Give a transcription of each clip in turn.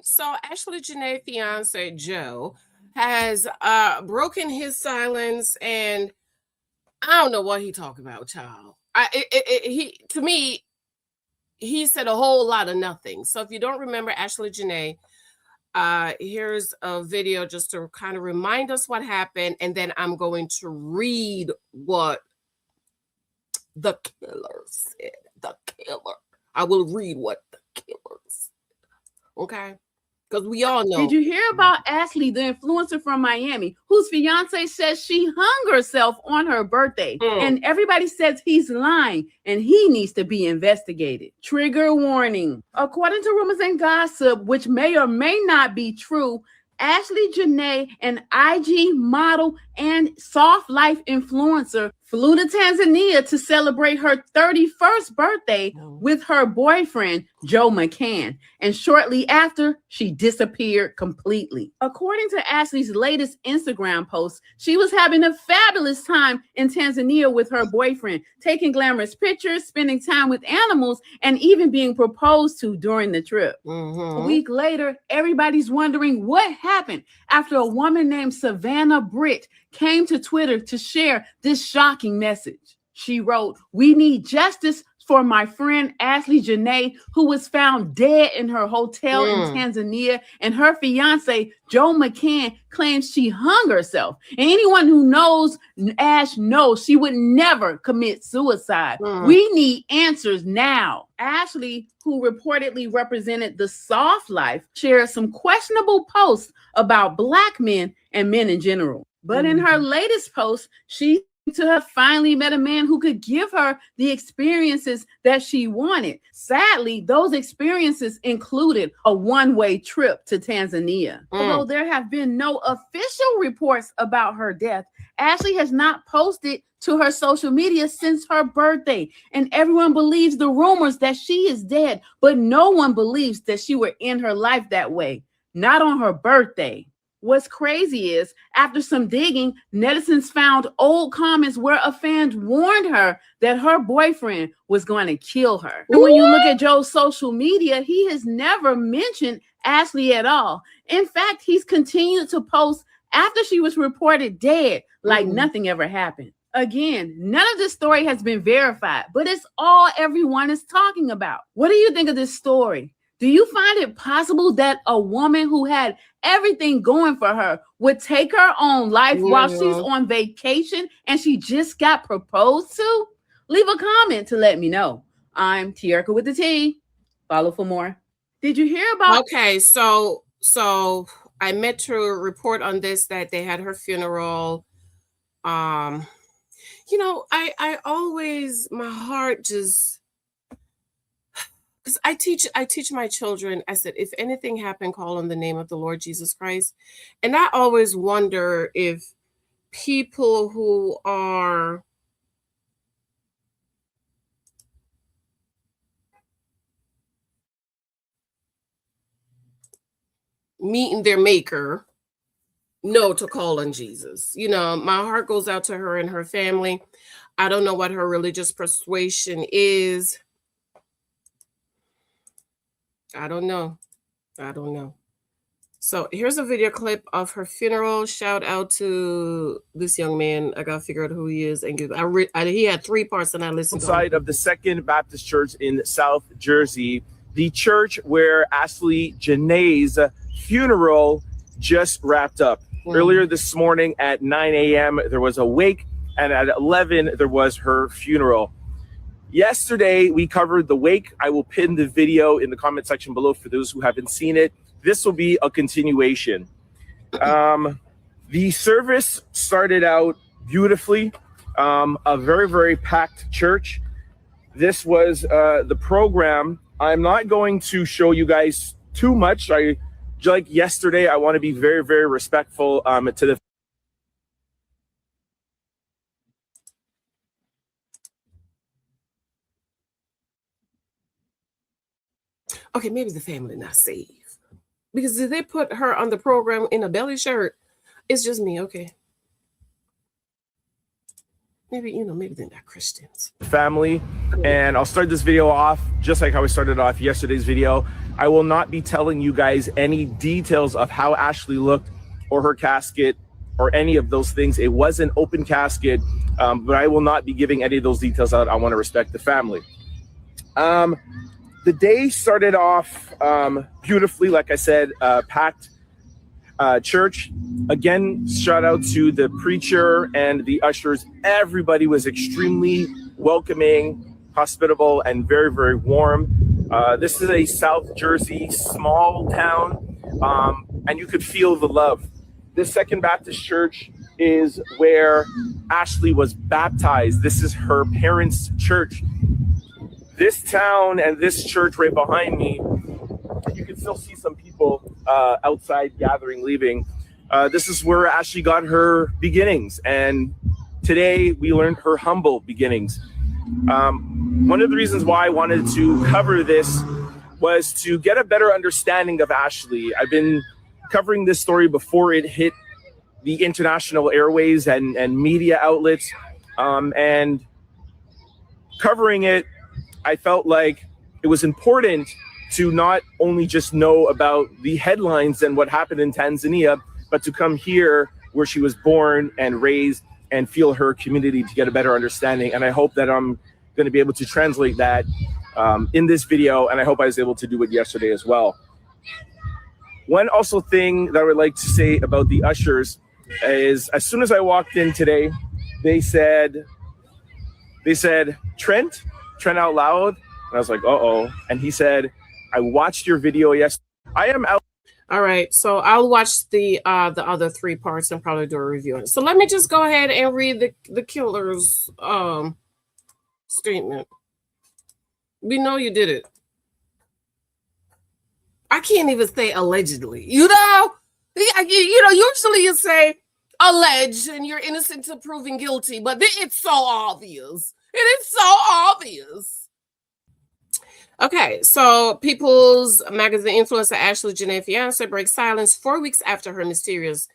So Ashlee Jenae fiance Joe has broken his silence, and I don't know what he talking about, child. He to me, he said a whole lot of nothing. So if you don't remember Ashlee Jenae, here's a video just to kind of remind us what happened, and then I'm going to read what the killer said. The killer. I will read what the killer said. Okay? Because we all know. Did you hear about Ashley, the influencer from Miami, whose fiance says she hung herself on her birthday? And everybody says he's lying and he needs to be investigated. Trigger warning. According to rumors and gossip, which may or may not be true, Ashlee Jenae, an IG model and soft life influencer, flew to Tanzania to celebrate her 31st birthday with her boyfriend, Joe McCann. And shortly after, she disappeared completely. According to Ashley's latest Instagram post, she was having a fabulous time in Tanzania with her boyfriend, taking glamorous pictures, spending time with animals, and even being proposed to during the trip. A week later, everybody's wondering what happened after a woman named Savannah Britt came to Twitter to share this shocking message. She wrote, "We need justice for my friend Ashlee Jenae, who was found dead in her hotel in Tanzania, and her fiance, Joe McCann, claims she hung herself. And anyone who knows Ash knows she would never commit suicide. We need answers now." Ashlee, who reportedly represented the soft life, shared some questionable posts about Black men and men in general. But in her latest post, she to have finally met a man who could give her the experiences that she wanted. Sadly, those experiences included a one-way trip to Tanzania. Although there have been no official reports about her death, Ashlee has not posted to her social media since her birthday, and everyone believes the rumors that she is dead, but no one believes that she would end her life that way, not on her birthday. What's crazy is, after some digging, netizens found old comments where a fan warned her that her boyfriend was going to kill her. And when you look at Joe's social media, he has never mentioned Ashlee at all. In fact, he's continued to post after she was reported dead, like nothing ever happened. Again, none of this story has been verified, but it's all everyone is talking about. What do you think of this story? Do you find it possible that a woman who had everything going for her would take her own life while she's on vacation and she just got proposed to? Leave a comment to let me know. I'm Tierka with the T. Follow for more. Did you hear about? Okay, so I meant to report on this, that they had her funeral. You know, I always, my heart just, because I teach my children, I said, if anything happened, call on the name of the Lord Jesus Christ. And I always wonder if people who are meeting their maker know to call on Jesus. You know, my heart goes out to her and her family. I don't know what her religious persuasion is. I don't know. So here's a video clip of her funeral. Shout out to this young man. I got to figure out who he is. And he had 3 parts and I listened to Outside of the Second Baptist Church in South Jersey, the church where Ashlee Jenae's funeral just wrapped up. Earlier this morning at 9 a.m., there was a wake, and at 11, there was her funeral. Yesterday, we covered the wake. I will pin the video in the comment section below for those who haven't seen it. This will be a continuation. The service started out beautifully. A very, very packed church. This was the program. I'm not going to show you guys too much. Like yesterday, I want to be very, very respectful to the. Okay, maybe the family not safe. Because if they put her on the program in a belly shirt, it's just me, okay. Maybe, you know, maybe they're not Christians. Family, and I'll start this video off just like how I started off yesterday's video. I will not be telling you guys any details of how Ashlee looked or her casket or any of those things. It was an open casket, but I will not be giving any of those details out. I want to respect the family. The day started off beautifully, like I said, packed church. Again, shout out to the preacher and the ushers. Everybody was extremely welcoming, hospitable, and very, very warm. This is a South Jersey small town, and you could feel the love. This Second Baptist Church is where Ashlee was baptized. This is her parents' church. This town and this church right behind me, you can still see some people outside gathering, leaving. This is where Ashlee got her beginnings, and today we learned her humble beginnings. One of the reasons why I wanted to cover this was to get a better understanding of Ashlee. I've been covering this story before it hit the international airways and media outlets, and covering it, I felt like it was important to not only just know about the headlines and what happened in Tanzania, but to come here where she was born and raised and feel her community to get a better understanding. And I hope that I'm going to be able to translate that in this video, and I hope I was able to do it yesterday as well. One also thing that I would like to say about the ushers is, as soon as I walked in today, they said, Trent out loud. And I was like, uh-oh. And he said, I watched your video yesterday. I am out. All right, so I'll watch the other 3 parts and probably do a review on it. So let me just go ahead and read the killer's statement. We know you did it. I can't even say allegedly. You know, usually you say alleged and you're innocent to proving guilty, but it's so obvious. It is so obvious. Okay, so People's Magazine influencer Ashlee Jenae fiancé breaks silence 4 weeks after her mysterious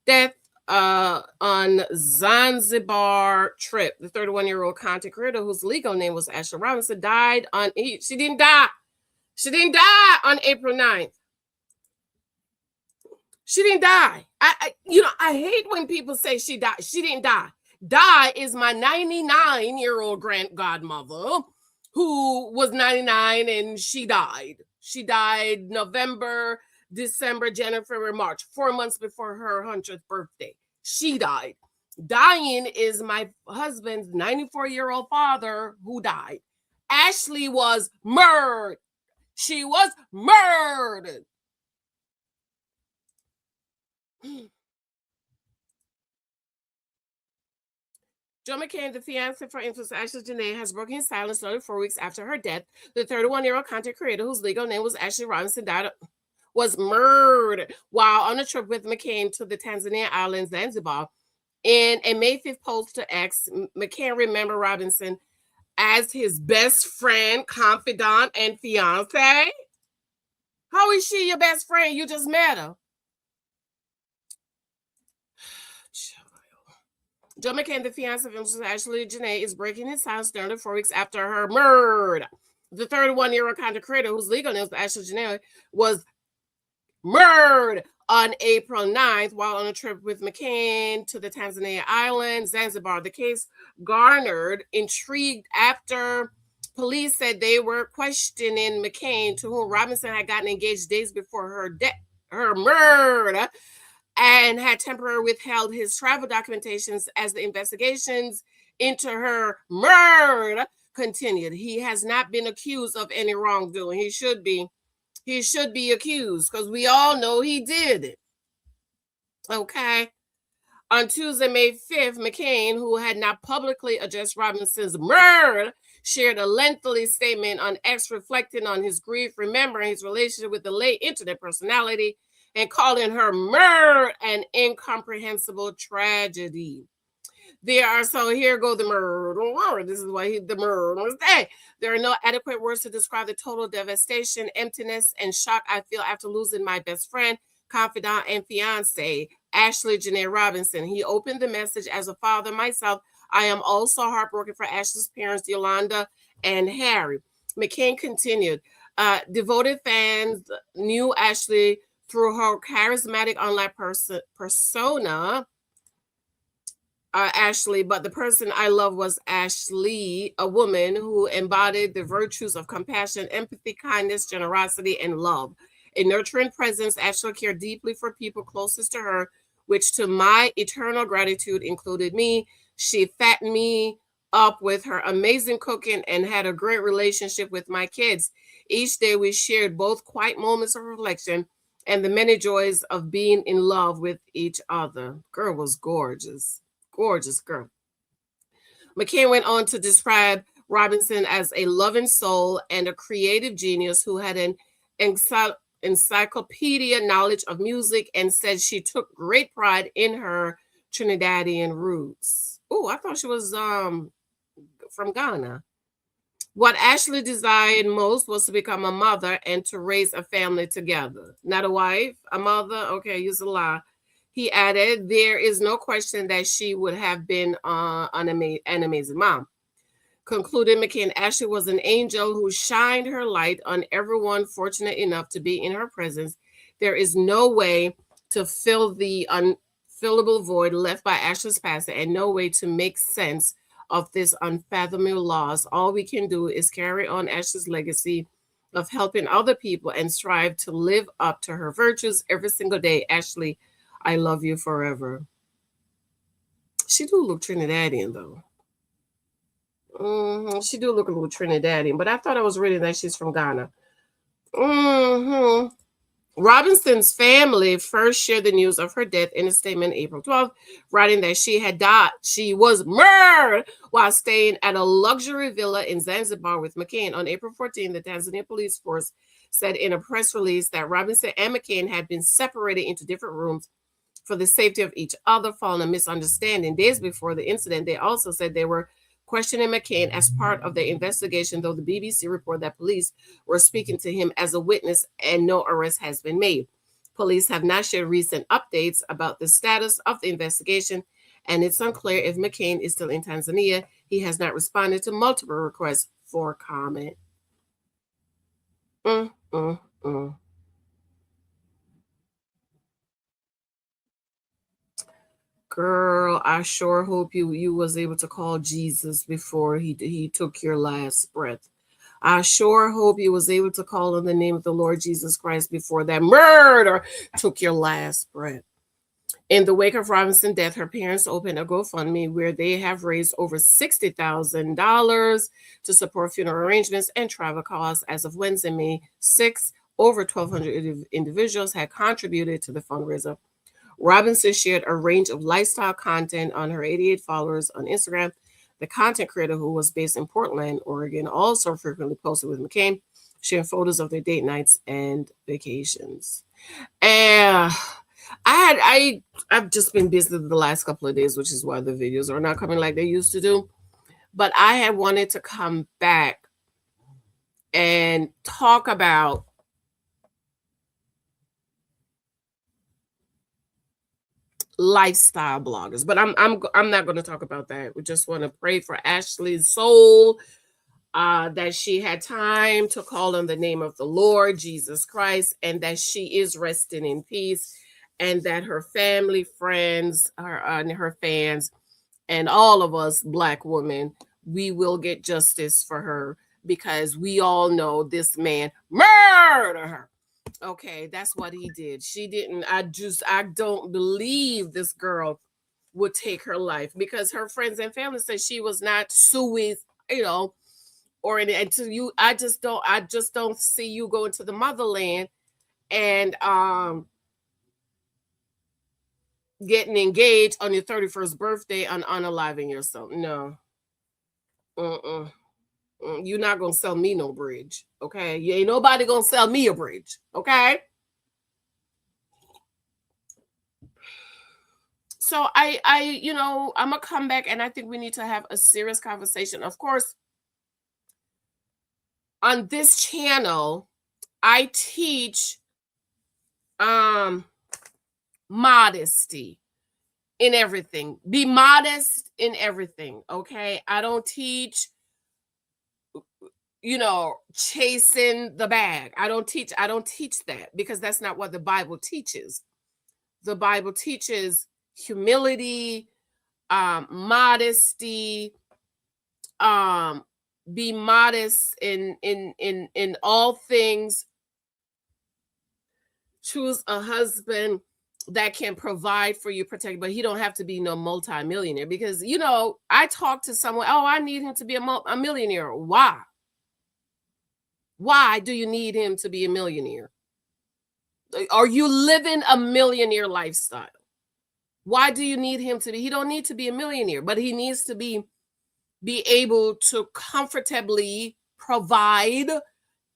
death on Zanzibar trip. The 31-year-old content creator, whose legal name was Ashley Robinson, died on. She didn't die. She didn't die on April 9th. She didn't die. I hate when people say she died. She didn't die. Die is my 99-year-old godmother, who was 99 and she died. She died November, December, January, March, 4 months before her 100th birthday. She died. Dying is my husband's 94-year-old father who died. Ashlee was murdered. She was murdered. Joe McCann, the fiancé for influencer Ashlee Jenae, has broken his silence nearly 4 weeks after her death. The 31-year-old content creator, whose legal name was Ashley Robinson, was murdered while on a trip with McCann to the Tanzanian island Zanzibar. In a May 5th post to X, McCann remembered Robinson as his best friend, confidant, and fiancé. How is she your best friend? You just met her. Joe McCann, the fiancé of Ashlee Jenae, is breaking his silence nearly 4 weeks after her murder. The 31-year-old content creator, whose legal name is Ashlee Jenae, was murdered on April 9th while on a trip with McCann to the Tanzania island, Zanzibar. The case garnered intrigue after police said they were questioning McCann, to whom Robinson had gotten engaged days before her murder, and had temporarily withheld his travel documentations as the investigations into her murder continued. He has not been accused of any wrongdoing. He should be accused, because we all know he did it. Okay. On Tuesday, May 5th, McCann, who had not publicly addressed Robinson's murder, shared a lengthy statement on X reflecting on his grief, remembering his relationship with the late internet personality, and calling her murder an incomprehensible tragedy. Here go the murder. This is why the murder was there. There are no adequate words to describe the total devastation, emptiness, and shock I feel after losing my best friend, confidant, and fiance, Ashlee Jenae Robinson. He opened the message: as a father myself, I am also heartbroken for Ashlee's parents, Yolanda and Harry. McCann continued, Devoted fans knew Ashlee through her charismatic online persona, Ashlee, but the person I love was Ashlee, a woman who embodied the virtues of compassion, empathy, kindness, generosity, and love. A nurturing presence, Ashlee cared deeply for people closest to her, which to my eternal gratitude included me. She fattened me up with her amazing cooking and had a great relationship with my kids. Each day we shared both quiet moments of reflection and the many joys of being in love with each other. Girl was gorgeous. Gorgeous girl. McCann went on to describe Robinson as a loving soul and a creative genius who had an encyclopedia knowledge of music, and said she took great pride in her Trinidadian roots. Oh, I thought she was from Ghana. What Ashlee desired most was to become a mother and to raise a family together. Not a wife, a mother. Okay, use a lie. He added, there is no question that she would have been an amazing mom. Concluded McCann, Ashlee was an angel who shined her light on everyone fortunate enough to be in her presence. There is no way to fill the unfillable void left by Ashlee's passing, and no way to make sense of this unfathomable loss. All we can do is carry on Ashlee's legacy of helping other people and strive to live up to her virtues every single day. Ashlee, I love you forever. She do look Trinidadian, though. She do look a little Trinidadian, but I thought I was reading that she's from Ghana. Robinson's family first shared the news of her death in a statement April 12th, writing that she had died. She was murdered while staying at a luxury villa in Zanzibar with McCann. On April 14th, the Tanzania police force said in a press release that Robinson and McCann had been separated into different rooms for the safety of each other following a misunderstanding. Days before the incident, they also said they were questioning McCann as part of the investigation, though the BBC reported that police were speaking to him as a witness and no arrest has been made. Police have not shared recent updates about the status of the investigation, and it's unclear if McCann is still in Tanzania. He has not responded to multiple requests for comment. Girl, I sure hope you was able to call Jesus before he took your last breath. I sure hope you was able to call on the name of the Lord Jesus Christ before that murder took your last breath. In the wake of Robinson's death, her parents opened a GoFundMe where they have raised over $60,000 to support funeral arrangements and travel costs. As of Wednesday, May 6th, over 1,200 individuals had contributed to the fundraiser. Robinson shared a range of lifestyle content on her 88 followers on Instagram. The content creator, who was based in Portland, Oregon, also frequently posted with McCann, sharing photos of their date nights and vacations. And I've just been busy the last couple of days, which is why the videos are not coming like they used to do. But I had wanted to come back and talk about lifestyle bloggers, but I'm not going to talk about that. We just want to pray for Ashlee's soul, that she had time to call on the name of the Lord Jesus Christ, and that she is resting in peace, and that her family, friends, her fans, and all of us Black women, we will get justice for her, because we all know this man murdered her. Okay, that's what he did. She didn't. I don't believe this girl would take her life, because her friends and family said she was not suicidal or any. And to you, I just don't see you going to the motherland and getting engaged on your 31st birthday and unaliving yourself. No. You're not gonna sell me no bridge, okay? You ain't nobody gonna sell me a bridge, okay? So I'm gonna come back, and I think we need to have a serious conversation. Of course, on this channel, I teach modesty in everything. Be modest in everything, okay? I don't teach chasing the bag. I don't teach that, because that's not what the Bible teaches. The Bible teaches humility, modesty, be modest in all things. Choose a husband that can provide for you, protect, but he don't have to be no multimillionaire, because I talked to someone, oh, I need him to be a millionaire. Why do you need him to be a millionaire? Are you living a millionaire lifestyle? Why do you need him to be? He don't need to be a millionaire, but he needs to be able to comfortably provide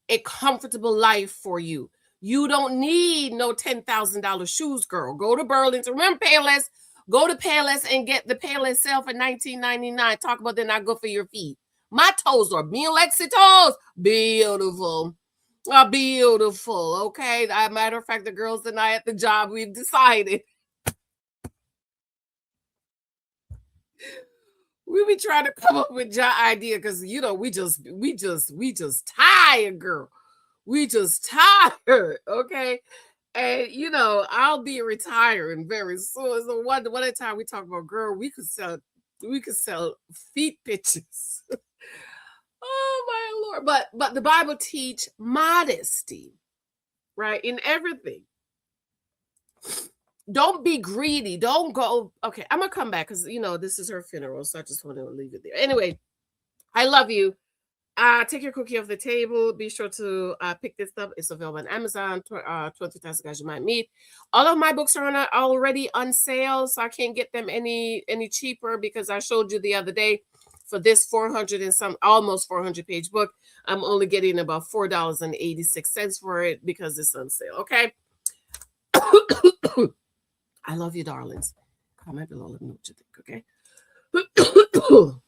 a comfortable life for you. You don't need no $10,000 shoes, girl. Go to Burlington. Remember Payless? Go to Payless and get the Payless sale for $19.99. Talk about they're not good for your feet. My toes are being Lexi toes. Beautiful. Beautiful. Okay. As a matter of fact, the girls and I at the job, we've decided we be trying to come up with your idea, because we just tired, girl. We just tired, okay? And I'll be retiring very soon. So one time we talk about, girl, we could sell feet pictures. Oh my Lord. But the Bible teach modesty, right? In everything. Don't be greedy. Don't go. Okay, I'm gonna come back, because this is her funeral, so I just want to leave it there. Anyway, I love you. Take your cookie off the table. Be sure to pick this up. It's available on Amazon. 20 Tasks Guys You Might Meet. All of my books are already on sale, so I can't get them any cheaper, because I showed you the other day for this 400 and some, almost 400-page book, I'm only getting about $4.86 for it, because it's on sale. Okay. I love you, darlings. Comment below. Let me know what you think. Okay.